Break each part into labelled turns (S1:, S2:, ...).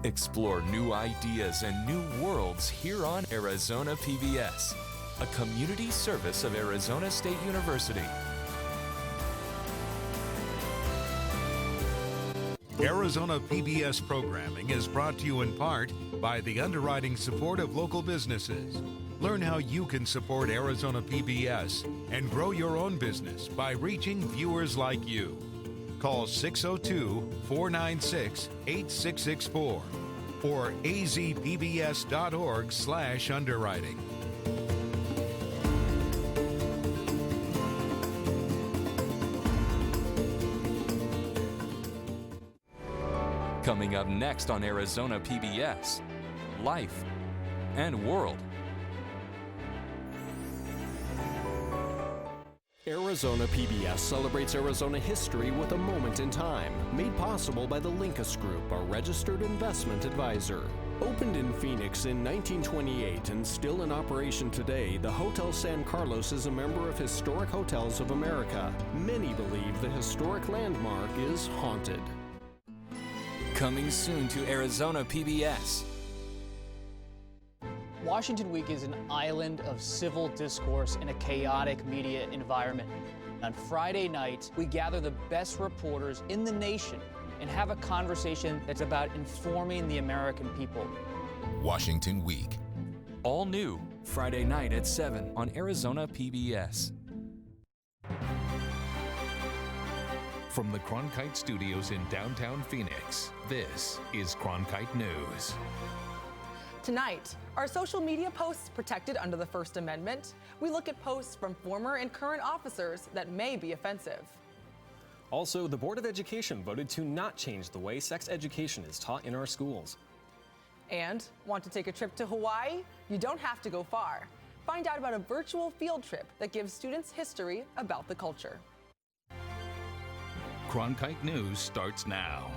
S1: Explore new ideas and new worlds here on Arizona PBS, a community service of Arizona State University.
S2: Arizona PBS programming is brought to you in part by the underwriting support of local businesses. Learn how you can support Arizona PBS and grow your own business by reaching viewers like you. Call 602-496-8664 or azpbs.org/underwriting.
S1: Coming up next on Arizona PBS, Life and World.
S3: Arizona PBS celebrates Arizona history with a moment in time, made possible by the Lincas Group, a registered investment advisor. Opened in Phoenix in 1928 and still in operation today, the Hotel San Carlos is a member of Historic Hotels of America. Many believe the historic landmark is haunted.
S1: Coming soon to Arizona PBS.
S4: Washington Week is an island of civil discourse in a chaotic media environment. On Friday night, we gather the best reporters in the nation and have a conversation that's about informing the American people.
S1: Washington Week. All new Friday night at 7 on Arizona PBS.
S5: From the Cronkite Studios in downtown Phoenix, this is Cronkite News.
S6: Tonight, are social media posts protected under the First Amendment? We look at posts from former and current officers that may be offensive.
S7: Also, the Board of Education voted to not change the way sex education is taught in our schools.
S6: And want to take a trip to Hawaii? You don't have to go far. Find out about a virtual field trip that gives students history about the culture.
S5: Cronkite News starts now.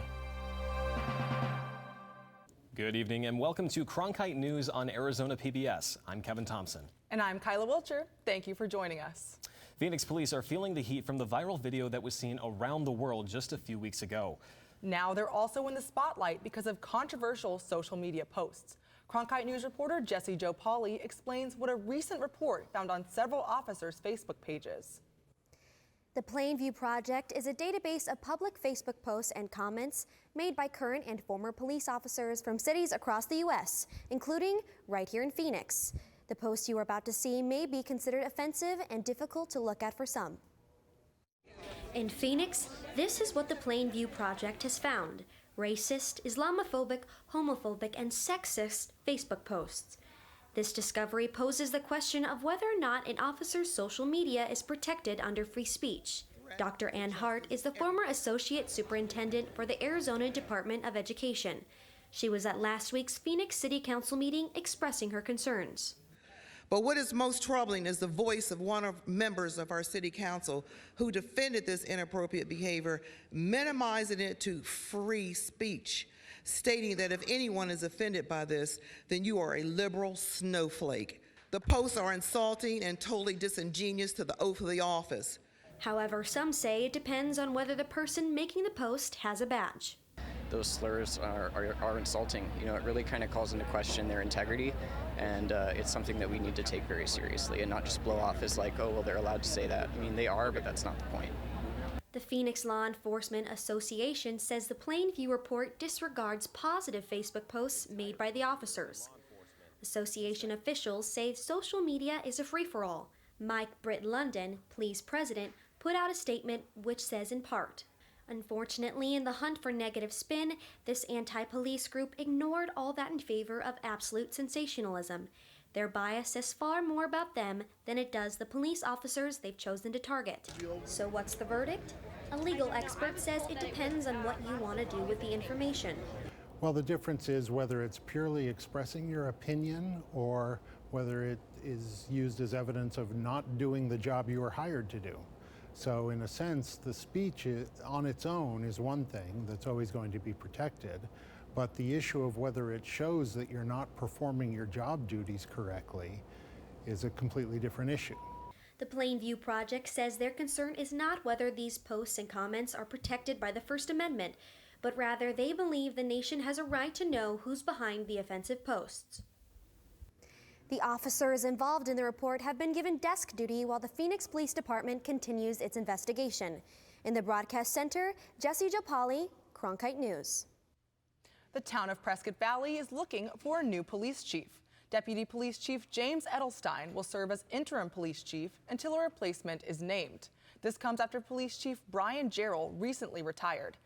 S7: Good evening and welcome to Cronkite News on Arizona PBS. I'm Kevin Thompson.
S6: And I'm Kyla Wilcher. Thank you for joining us.
S7: Phoenix police are feeling the heat from the viral video that was seen around the world just a few weeks ago.
S6: Now they're also in the spotlight because of controversial social media posts. Cronkite News reporter Jesse Jo Pauley explains what a recent report found on several officers' Facebook pages.
S8: The Plainview Project is a database of public Facebook posts and comments made by current and former police officers from cities across the U.S., including right here in Phoenix. The posts you are about to see may be considered offensive and difficult to look at for some. In Phoenix, this is what the Plainview Project has found: racist, Islamophobic, homophobic, and sexist Facebook posts. This discovery poses the question of whether or not an officer's social media is protected under free speech. Dr. Ann Hart is the former Associate Superintendent for the Arizona Department of Education. She was at last week's Phoenix City Council meeting expressing her concerns.
S9: But what is most troubling is the voice of one of members of our city council who defended this inappropriate behavior, minimizing it to free speech, stating that if anyone is offended by this, then you are a liberal snowflake. The posts are insulting and totally disingenuous to the oath of the office.
S8: However, some say it depends on whether the person making the post has a badge.
S10: Those slurs are insulting. You know, it really kind of calls into question their integrity, and it's something that we need to take very seriously and not just blow off as like, oh, well, they're allowed to say that. I mean, they are, but that's not the point.
S8: The Phoenix Law Enforcement Association says the Plainview report disregards positive Facebook posts made by the officers. Association officials say social media is a free-for-all. Mike Britt London, police president, put out a statement which says in part, "Unfortunately, in the hunt for negative spin, this anti-police group ignored all that in favor of absolute sensationalism. Their bias says far more about them than it does the police officers they've chosen to target." So what's the verdict? A legal expert says it depends on what you want to do with the information.
S11: Well, the difference is whether it's purely expressing your opinion or whether it is used as evidence of not doing the job you were hired to do. So in a sense, the speech on its own is one thing that's always going to be protected, but the issue of whether it shows that you're not performing your job duties correctly is a completely different issue.
S8: The Plainview Project says their concern is not whether these posts and comments are protected by the First Amendment, but rather they believe the nation has a right to know who's behind the offensive posts. The officers involved in the report have been given desk duty while the Phoenix Police Department continues its investigation. In the broadcast center, Jesse Jopali, Cronkite News.
S6: The town of Prescott Valley is looking for a new police chief. Deputy Police Chief James Edelstein will serve as interim police chief until a replacement is named. This comes after Police Chief Brian Jarrell recently retired.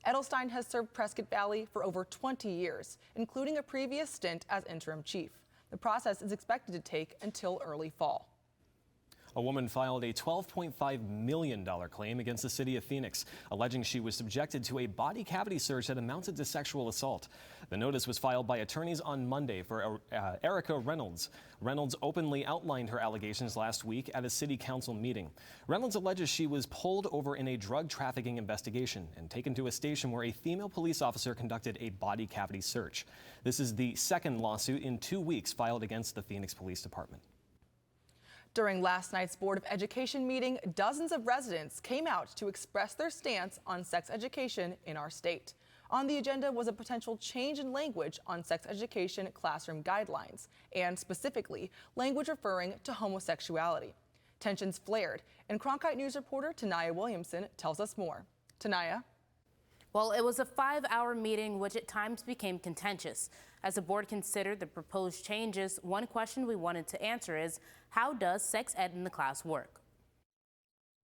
S6: Edelstein has served Prescott Valley for over 20 years, including a previous stint as interim chief. The process is expected to take until early fall.
S7: A woman filed a $12.5 million claim against the city of Phoenix, alleging she was subjected to a body cavity search that amounted to sexual assault. The notice was filed by attorneys on Monday for Erica Reynolds. Reynolds openly outlined her allegations last week at a city council meeting. Reynolds alleges she was pulled over in a drug trafficking investigation and taken to a station where a female police officer conducted a body cavity search. This is the second lawsuit in 2 weeks filed against the Phoenix Police Department.
S6: During last night's Board of Education meeting, dozens of residents came out to express their stance on sex education in our state. On the agenda was a potential change in language on sex education classroom guidelines, and specifically, language referring to homosexuality. Tensions flared, and Cronkite News reporter Tanaya Williamson tells us more. Tanaya?
S12: Well, it was a 5-hour meeting which at times became contentious. As the board considered the proposed changes, one question we wanted to answer is, how does sex ed in the class work?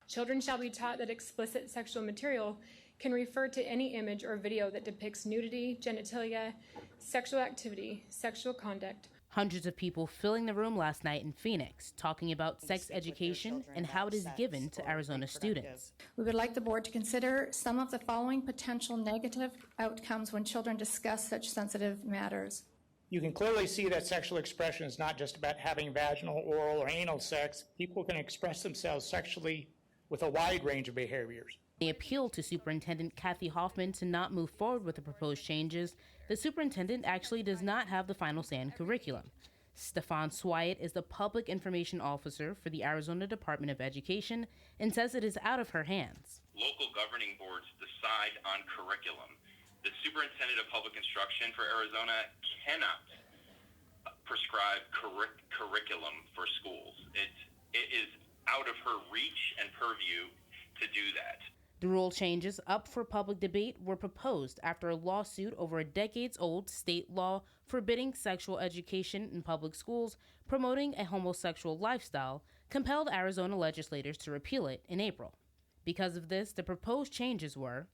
S13: Children shall be taught that explicit sexual material can refer to any image or video that depicts nudity, genitalia, sexual activity, sexual conduct.
S12: Hundreds of people filling the room last night in Phoenix, talking about sex education and how it is given to Arizona students.
S14: We would like the board to consider some of the following potential negative outcomes when children discuss such sensitive matters.
S15: You can clearly see that sexual expression is not just about having vaginal, oral, or anal sex. People can express themselves sexually with a wide range of behaviors.
S12: They appealed to Superintendent Kathy Hoffman to not move forward with the proposed changes. The superintendent actually does not have the final say in curriculum. Stefan Swyatt is the public information officer for the Arizona Department of Education and says it is out of her hands.
S16: Local governing boards decide on curriculum. The superintendent of public instruction for Arizona cannot prescribe curriculum for schools. It is out of her reach and purview to do that.
S12: The rule changes up for public debate were proposed after a lawsuit over a decades-old state law forbidding sexual education in public schools, promoting a homosexual lifestyle, compelled Arizona legislators to repeal it in April. Because of this, the proposed changes were: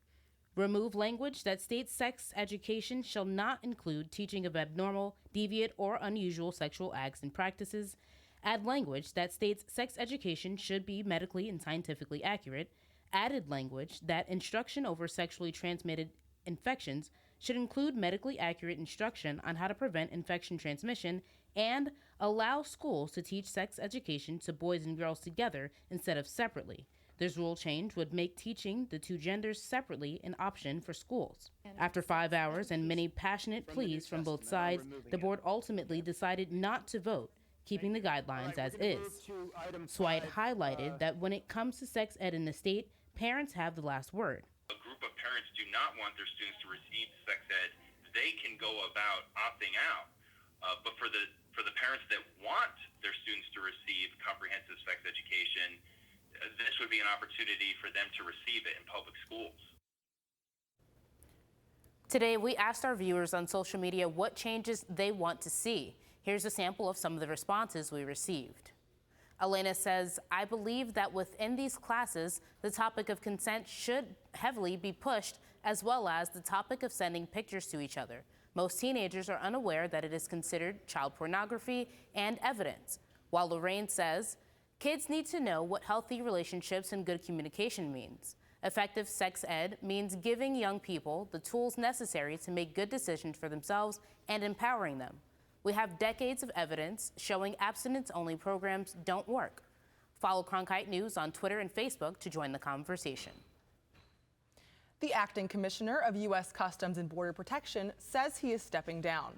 S12: remove language that states sex education shall not include teaching of abnormal, deviant, or unusual sexual acts and practices. Add language that states sex education should be medically and scientifically accurate. Added language that instruction over sexually transmitted infections should include medically accurate instruction on how to prevent infection transmission, and allow schools to teach sex education to boys and girls together instead of separately. This rule change would make teaching the two genders separately an option for schools. After 5 hours and many passionate pleas from both sides, the board ultimately decided not to vote, keeping the guidelines as is. Swyatt highlighted that when it comes to sex ed in the state, parents have the last word.
S16: A group of parents do not want their students to receive sex ed. They can go about opting out. But for the parents that want their students to receive comprehensive sex education, this would be an opportunity for them to receive it in public schools.
S12: Today, we asked our viewers on social media what changes they want to see. Here's a sample of some of the responses we received. Elena says, I believe that within these classes, the topic of consent should heavily be pushed, as well as the topic of sending pictures to each other. Most teenagers are unaware that it is considered child pornography and evidence. While Lorraine says, kids need to know what healthy relationships and good communication means. Effective sex ed means giving young people the tools necessary to make good decisions for themselves and empowering them. We have decades of evidence showing abstinence-only programs don't work. Follow Cronkite News on Twitter and Facebook to join the conversation.
S6: The acting commissioner of U.S. Customs and Border Protection says he is stepping down.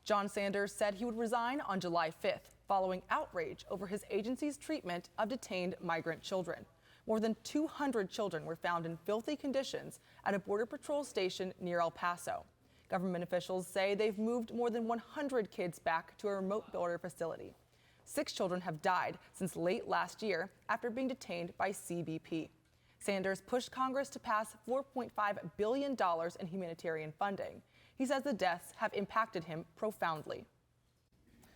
S6: John Sanders said he would resign on July 5th, following outrage over his agency's treatment of detained migrant children. More than 200 children were found in filthy conditions at a Border Patrol station near El Paso. Government officials say they've moved more than 100 kids back to a remote border facility. 6 children have died since late last year after being detained by CBP. Sanders pushed Congress to pass $4.5 billion in humanitarian funding. He says the deaths have impacted him profoundly.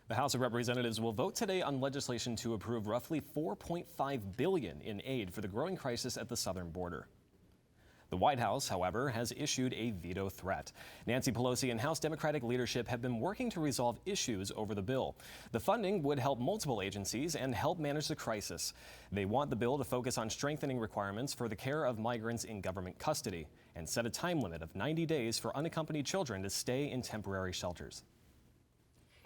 S7: The House of Representatives will vote today on legislation to approve roughly $4.5 billion in aid for the growing crisis at the southern border. The White House, however, has issued a veto threat. Nancy Pelosi and House Democratic leadership have been working to resolve issues over the bill. The funding would help multiple agencies and help manage the crisis. They want the bill to focus on strengthening requirements for the care of migrants in government custody and set a time limit of 90 days for unaccompanied children to stay in temporary shelters.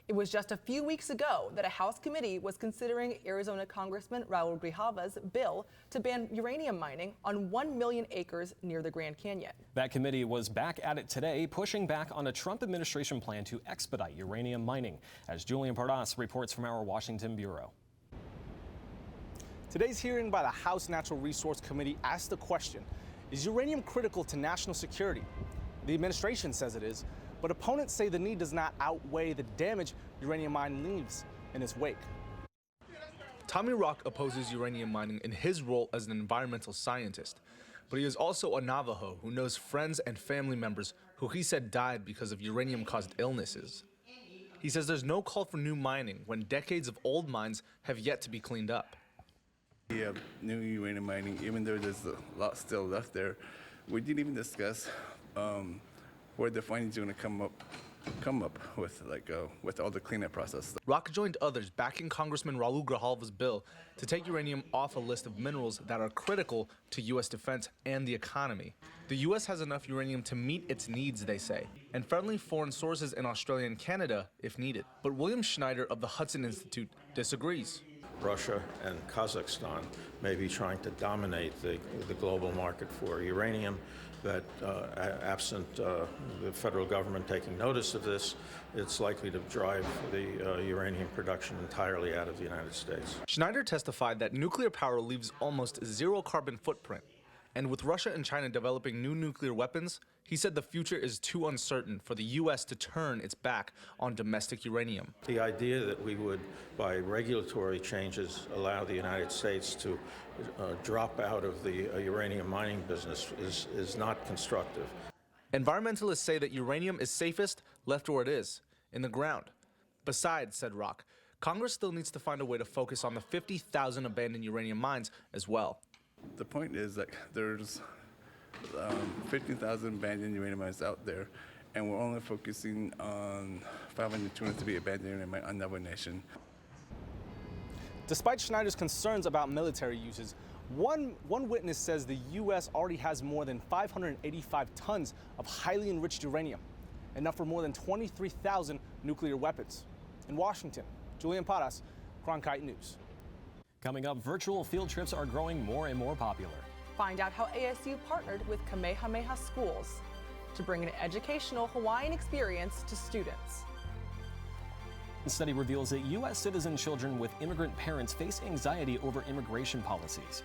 S6: It was just a few weeks ago that a House committee was considering Arizona Congressman Raul Grijalva's bill to ban uranium mining on 1 million acres near the Grand Canyon.
S7: That committee was back at it today, pushing back on a Trump administration plan to expedite uranium mining, as Julian Pardas reports from our Washington bureau.
S17: Today's hearing by the House Natural Resource Committee asked the question, is uranium critical to national security? The administration says it is, but opponents say the need does not outweigh the damage uranium mining leaves in its wake. Tommy Rock opposes uranium mining in his role as an environmental scientist, but he is also a Navajo who knows friends and family members who he said died because of uranium-caused illnesses. He says there's no call for new mining when decades of old mines have yet to be cleaned up.
S18: Yeah, new uranium mining, even though there's a lot still left there, we didn't even discuss where the findings are going to come up with, with all the cleanup process.
S17: Rock joined others backing Congressman Raul Grijalva's bill to take uranium off a list of minerals that are critical to U.S. defense and the economy. The U.S. has enough uranium to meet its needs, they say, and friendly foreign sources in Australia and Canada if needed. But William Schneider of the Hudson Institute disagrees.
S19: Russia and Kazakhstan may be trying to dominate the global market for uranium, that absent the federal government taking notice of this, it's likely to drive the uranium production entirely out of the United States.
S17: Schneider testified that nuclear power leaves almost zero carbon footprint. And with Russia and China developing new nuclear weapons, he said the future is too uncertain for the U.S. to turn its back on domestic uranium.
S19: The idea that we would, by regulatory changes, allow the United States to drop out of the uranium mining business is not constructive.
S17: Environmentalists say that uranium is safest left where it is, in the ground. Besides, said Rock, Congress still needs to find a way to focus on the 50,000 abandoned uranium mines as well.
S18: The point is that there's 15,000 abandoned uranium mines out there, and we're only focusing on 500 to be abandoned uranium mines on Navajo Nation.
S17: Despite Schneider's concerns about military uses, one witness says the U.S. already has more than 585 tons of highly enriched uranium, enough for more than 23,000 nuclear weapons. In Washington, Julian Pardas, Cronkite News.
S7: Coming up, virtual field trips are growing more and more popular.
S6: Find out how ASU partnered with Kamehameha Schools to bring an educational Hawaiian experience to students.
S7: A study reveals that U.S. citizen children with immigrant parents face anxiety over immigration policies.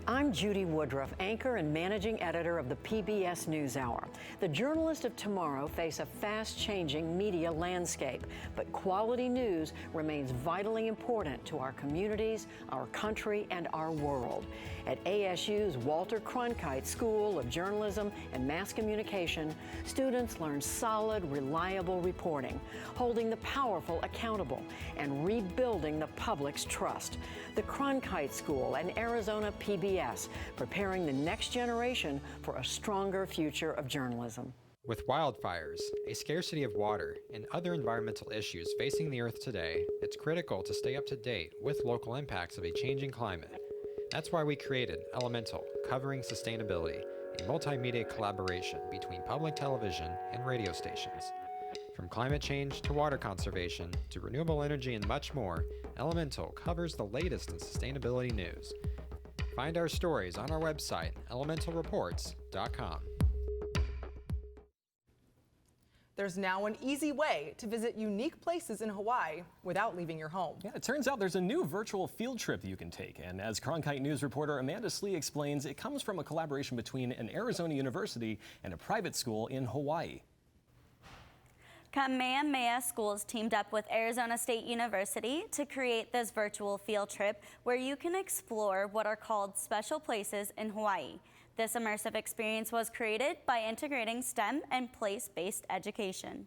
S20: I'm Judy Woodruff, anchor and managing editor of the PBS NewsHour. The journalists of tomorrow face a fast-changing media landscape, but quality news remains vitally important to our communities, our country, and our world. At ASU's Walter Cronkite School of Journalism and Mass Communication, students learn solid, reliable reporting, holding the powerful accountable, and rebuilding the public's trust. The Cronkite School and Arizona PBS, preparing the next generation for a stronger future of journalism.
S21: With wildfires, a scarcity of water, and other environmental issues facing the Earth today, it's critical to stay up to date with local impacts of a changing climate. That's why we created Elemental, covering sustainability, a multimedia collaboration between public television and radio stations. From climate change to water conservation to renewable energy and much more, Elemental covers the latest in sustainability news. Find our stories on our website, elementalreports.com.
S6: There's now an easy way to visit unique places in Hawaii without leaving your home.
S7: Yeah, it turns out there's a new virtual field trip you can take. And as Cronkite News reporter Amanda Slee explains, it comes from a collaboration between an Arizona university and a private school in Hawaii.
S2: Kamehameha Schools teamed up with Arizona State University to create this virtual field trip where you can explore what are called special places in Hawaii. This immersive experience was created by integrating STEM and place-based education.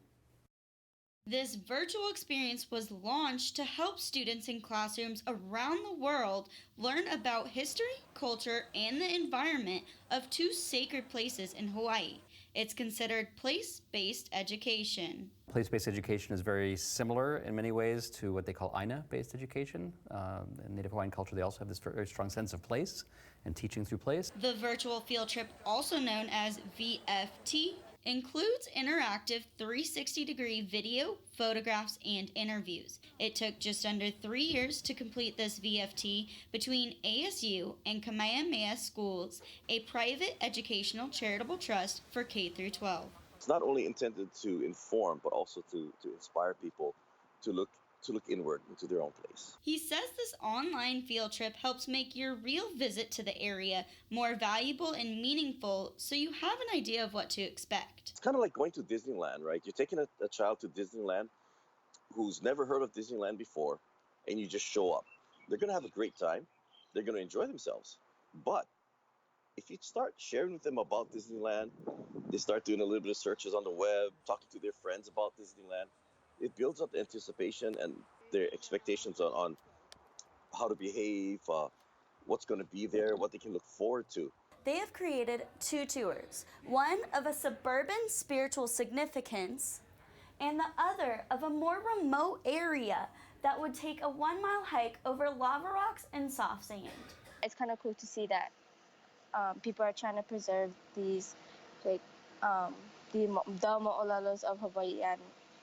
S22: This virtual experience was launched to help students in classrooms around the world learn about history, culture, and the environment of two sacred places in Hawaii. It's considered place-based education.
S23: Place-based education is very similar in many ways to what they call Aina-based education. In Native Hawaiian culture, they also have this very strong sense of place and teaching through place.
S22: The virtual field trip, also known as VFT, includes interactive 360-degree video, photographs, and interviews. It took just under 3 years to complete this VFT between ASU and Kamehameha Schools, a private educational charitable trust for K-12.
S24: It's not only intended to inform, but also to inspire people to look inward into their own place.
S22: He says this online field trip helps make your real visit to the area more valuable and meaningful, so you have an idea of what to expect.
S24: It's kind of like going to Disneyland, right? You're taking a child to Disneyland who's never heard of Disneyland before, and you just show up. They're going to have a great time. They're going to enjoy themselves. But if you start sharing with them about Disneyland, they start doing a little bit of searches on the web, talking to their friends about Disneyland, it builds up anticipation and their expectations on how to behave, what's going to be there, what they can look forward to.
S2: They have created 2 tours, one of a suburban spiritual significance and the other of a more remote area that would take a 1-mile hike over lava rocks and soft sand.
S25: It's kind of cool to see that people are trying to preserve these, the mo'olalos of Hawaii, and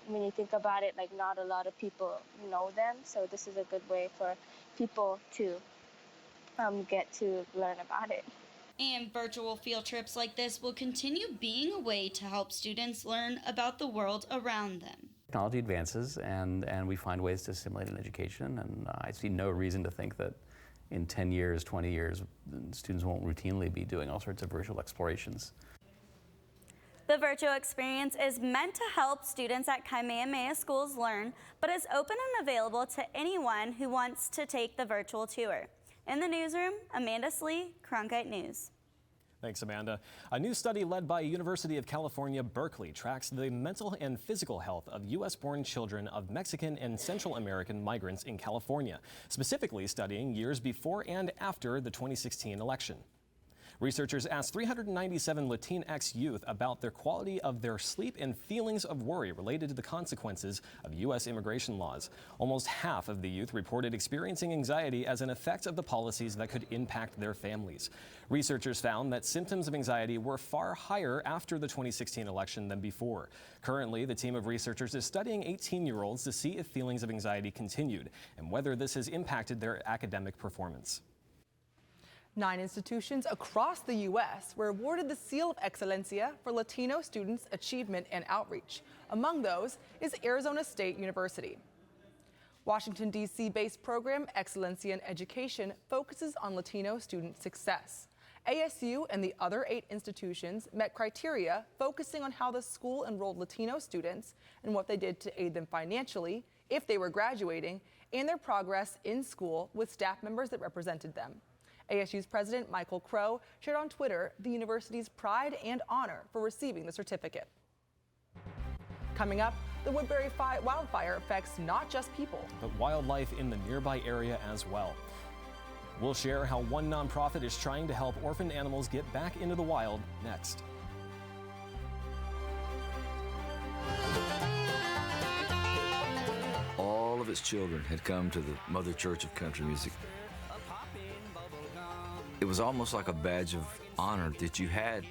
S25: when you think about it, not a lot of people know them, so this is a good way for people to get to learn about it.
S22: And virtual field trips like this will continue being a way to help students learn about the world around them.
S23: Technology advances and we find ways to stimulate an education, and I see no reason to think that in 10 years, 20 years, students won't routinely be doing all sorts of virtual explorations.
S2: The virtual experience is meant to help students at Kamehameha Schools learn, but is open and available to anyone who wants to take the virtual tour. In the newsroom, Amanda Slee, Cronkite News.
S7: Thanks, Amanda. A new study led by University of California, Berkeley tracks the mental and physical health of U.S.-born children of Mexican and Central American migrants in California, specifically studying years before and after the 2016 election. Researchers asked 397 Latinx youth about their quality of their sleep and feelings of worry related to the consequences of U.S. immigration laws. Almost half of the youth reported experiencing anxiety as an effect of the policies that could impact their families. Researchers found that symptoms of anxiety were far higher after the 2016 election than before. Currently, the team of researchers is studying 18-year-olds to see if feelings of anxiety continued and whether this has impacted their academic performance.
S6: 9 institutions across the U.S. were awarded the Seal of Excelencia for Latino students' achievement and outreach. Among those is Arizona State University. Washington, D.C.-based program Excelencia in Education focuses on Latino student success. ASU and the other 8 institutions met criteria focusing on how the school enrolled Latino students and what they did to aid them financially, if they were graduating, and their progress in school with staff members that represented them. ASU's president, Michael Crow, shared on Twitter the university's pride and honor for receiving the certificate. Coming up, the Woodbury wildfire affects not just people,
S7: but wildlife in the nearby area as well. We'll share how one nonprofit is trying to help orphaned animals get back into the wild next.
S26: All of its children had come to the Mother Church of Country Music. It was almost like a badge of honor that you had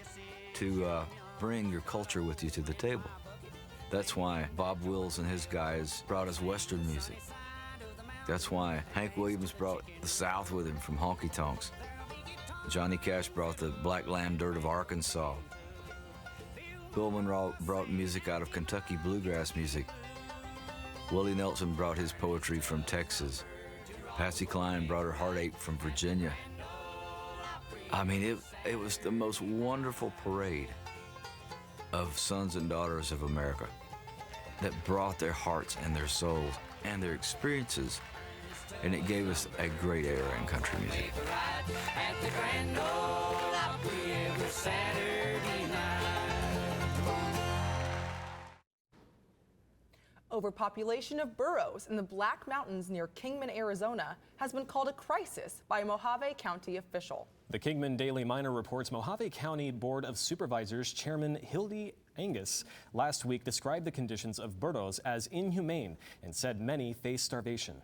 S26: to bring your culture with you to the table. That's why Bob Wills and his guys brought us Western music. That's why Hank Williams brought the South with him from honky tonks. Johnny Cash brought the black lamb dirt of Arkansas. Bill Monroe brought music out of Kentucky, bluegrass music. Willie Nelson brought his poetry from Texas. Patsy Cline brought her heartache from Virginia. I mean, it was the most wonderful parade of sons and daughters of America that brought their hearts and their souls and their experiences, and it gave us a great era in country music.
S6: Overpopulation of burros in the Black Mountains near Kingman, Arizona, has been called a crisis by a Mojave County official.
S7: The Kingman Daily Miner reports Mojave County Board of Supervisors Chairman Hildy Angus last week described the conditions of burros as inhumane and said many face starvation.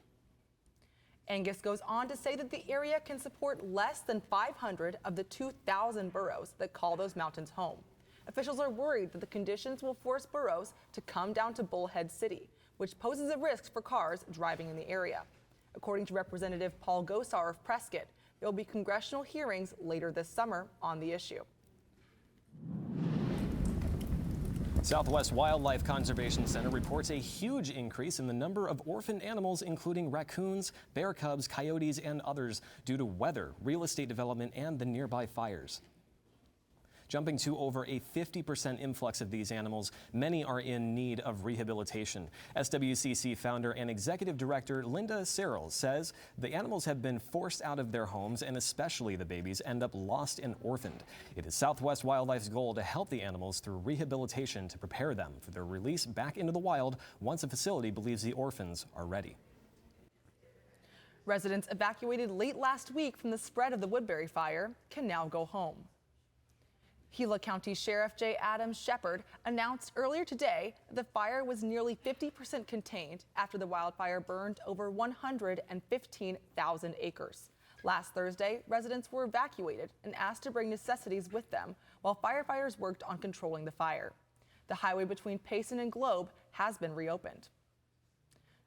S6: Angus goes on to say that the area can support less than 500 of the 2,000 burros that call those mountains home. Officials are worried that the conditions will force burros to come down to Bullhead City, which poses a risk for cars driving in the area. According to Representative Paul Gosar of Prescott, there will be congressional hearings later this summer on the issue.
S7: Southwest Wildlife Conservation Center reports a huge increase in the number of orphaned animals, including raccoons, bear cubs, coyotes, and others, due to weather, real estate development, and the nearby fires. Jumping to over a 50% influx of these animals, many are in need of rehabilitation. SWCC founder and executive director Linda Searles says the animals have been forced out of their homes, and especially the babies end up lost and orphaned. It is Southwest Wildlife's goal to help the animals through rehabilitation to prepare them for their release back into the wild once a facility believes the orphans are ready.
S6: Residents evacuated late last week from the spread of the Woodbury fire can now go home. Gila County Sheriff J. Adams Shepard announced earlier today that the fire was nearly 50% contained after the wildfire burned over 115,000 acres. Last Thursday, residents were evacuated and asked to bring necessities with them while firefighters worked on controlling the fire. The highway between Payson and Globe has been reopened.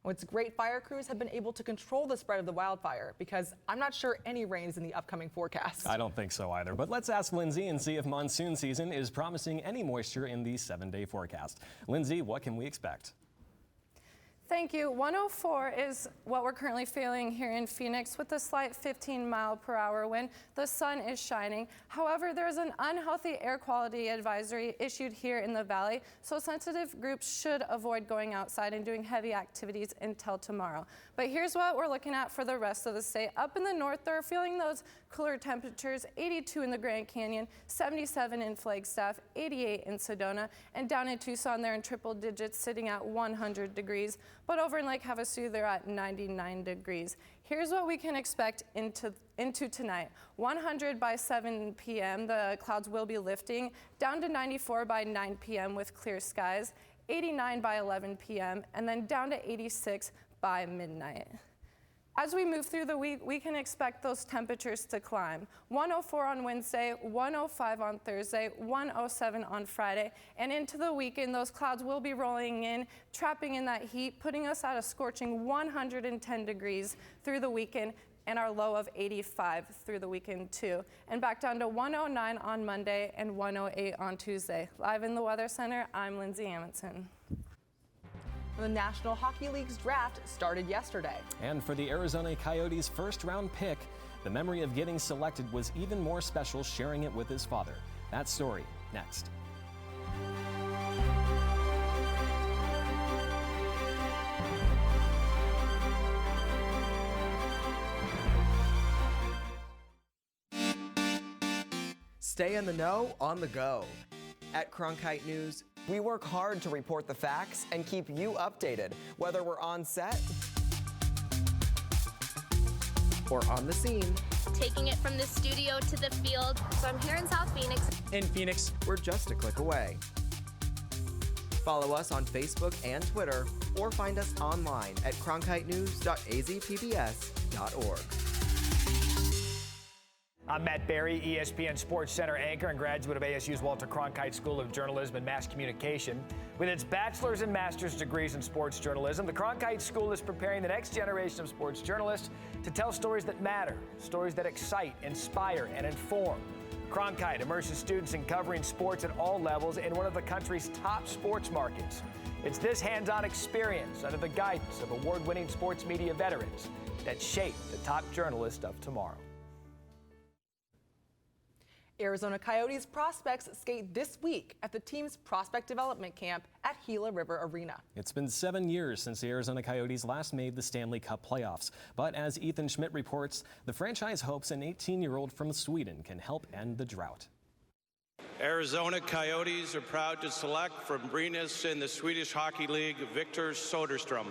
S6: It's great fire crews have been able to control the spread of the wildfire because I'm not sure any rain is in the upcoming forecast.
S7: I don't think so either, but let's ask Lindsay and see if monsoon season is promising any moisture in the 7-day forecast. Lindsay, what can we expect?
S1: Thank you. 104 is what we're currently feeling here in Phoenix with a slight 15-mile-per-hour wind. The sun is shining. However, there's an unhealthy air quality advisory issued here in the valley, so sensitive groups should avoid going outside and doing heavy activities until tomorrow. But here's what we're looking at for the rest of the state. Up in the north, they're feeling those cooler temperatures, 82 in the Grand Canyon, 77 in Flagstaff, 88 in Sedona, and down in Tucson, they're in triple digits, sitting at 100 degrees. But over in Lake Havasu, they're at 99 degrees. Here's what we can expect into tonight. 100 by 7 p.m., the clouds will be lifting, down to 94 by 9 p.m. with clear skies, 89 by 11 p.m., and then down to 86 by midnight. As we move through the week, we can expect those temperatures to climb. 104 on Wednesday, 105 on Thursday, 107 on Friday, and into the weekend, those clouds will be rolling in, trapping in that heat, putting us at a scorching 110 degrees through the weekend, and our low of 85 through the weekend too. And back down to 109 on Monday and 108 on Tuesday. Live in the Weather Center, I'm Lindsay Amundsen.
S6: The National Hockey League's draft started yesterday.
S7: And for the Arizona Coyotes' first-round pick, the memory of getting selected was even more special sharing it with his father. That story, next.
S3: Stay in the know on the go. At Cronkite News, we work hard to report the facts and keep you updated, whether we're on set or on the scene.
S4: Taking it from the studio to the field. So I'm here in South Phoenix.
S3: In Phoenix, we're just a click away. Follow us on Facebook and Twitter, or find us online at cronkitenews.azpbs.org.
S5: I'm Matt Berry, ESPN Sports Center anchor and graduate of ASU's Walter Cronkite School of Journalism and Mass Communication. With its bachelor's and master's degrees in sports journalism, the Cronkite School is preparing the next generation of sports journalists to tell stories that matter, stories that excite, inspire, and inform. Cronkite immerses students in covering sports at all levels in one of the country's top sports markets. It's this hands-on experience under the guidance of award-winning sports media veterans that shape the top journalists of tomorrow.
S6: Arizona Coyotes prospects skate this week at the team's prospect development camp at Gila River Arena.
S7: It's been 7 years since the Arizona Coyotes last made the Stanley Cup playoffs. But as Ethan Schmidt reports, the franchise hopes an 18-year-old from Sweden can help end the drought.
S8: Arizona Coyotes are proud to select from Brynäs in the Swedish Hockey League, Victor Soderstrom.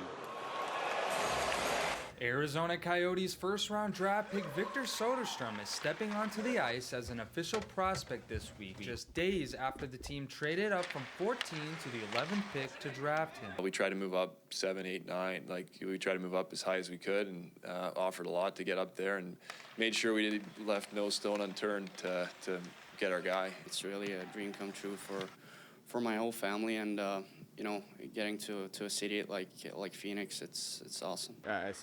S9: Arizona Coyotes first-round draft pick Victor Soderstrom is stepping onto the ice as an official prospect this week, just days after the team traded up from 14 to the 11th pick to draft him.
S10: We tried to move up 7, 8, 9. We tried to move up as high as we could and offered a lot to get up there and made sure we left no stone unturned to get our guy.
S11: It's really a dream come true for my whole family, and you know, getting to a city like Phoenix, it's awesome.
S13: I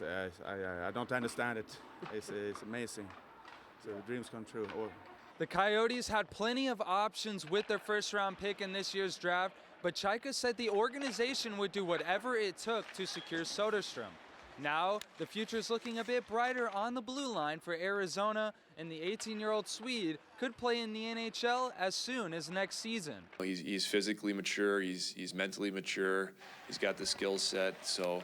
S13: don't understand it. It's amazing. So dreams come true.
S9: The Coyotes had plenty of options with their first-round pick in this year's draft, but Chaika said the organization would do whatever it took to secure Soderstrom. Now, the future is looking a bit brighter on the blue line for Arizona, and the 18-year-old Swede could play in the NHL as soon as next season.
S10: He's physically mature, he's mentally mature, he's got the skill set, so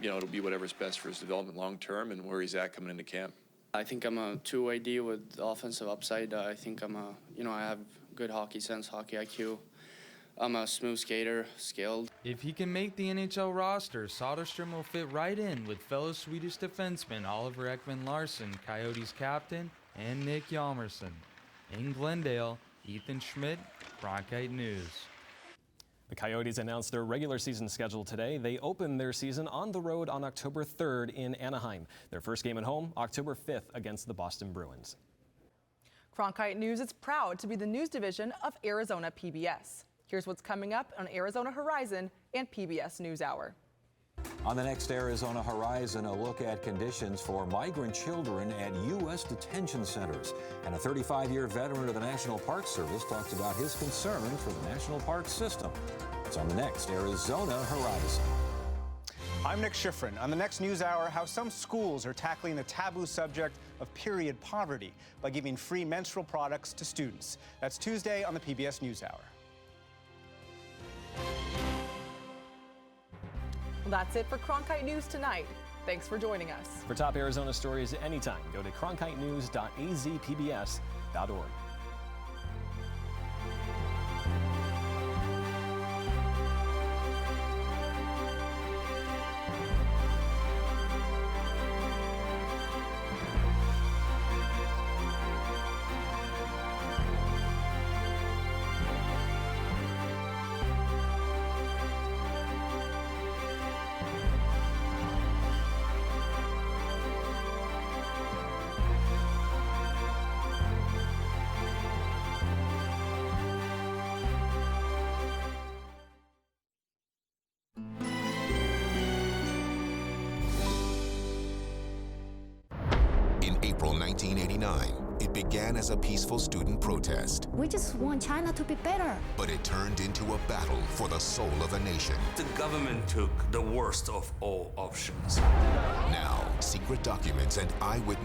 S10: you know, it'll be whatever's best for his development long term and where he's at coming into camp.
S11: I think I'm a two-way D with offensive upside. I think I have good hockey sense, hockey IQ. I'm a smooth skater, skilled.
S9: If he can make the NHL roster, Soderstrom will fit right in with fellow Swedish defenseman Oliver Ekman-Larsson, Coyotes captain, and Nick Hjalmarsson. In Glendale, Ethan Schmidt, Cronkite News.
S7: The Coyotes announced their regular season schedule today. They open their season on the road on October 3rd in Anaheim. Their first game at home, October 5th against the Boston Bruins.
S6: Cronkite News is proud to be the news division of Arizona PBS. Here's what's coming up on Arizona Horizon and PBS NewsHour.
S27: On the next Arizona Horizon, a look at conditions for migrant children at U.S. detention centers. And a 35-year veteran of the National Park Service talks about his concern for the national park system. It's on the next Arizona Horizon.
S28: I'm Nick Schifrin. On the next NewsHour, how some schools are tackling the taboo subject of period poverty by giving free menstrual products to students. That's Tuesday on the PBS NewsHour.
S6: Well, that's it for Cronkite News tonight. Thanks for joining us.
S7: For top Arizona stories anytime, go to cronkitenews.azpbs.org.
S29: In April 1989, it began as a peaceful student protest.
S30: We just want China to be better.
S29: But it turned into a battle for the soul of a nation.
S31: The government took the worst of all options.
S29: Now, secret documents and eyewitness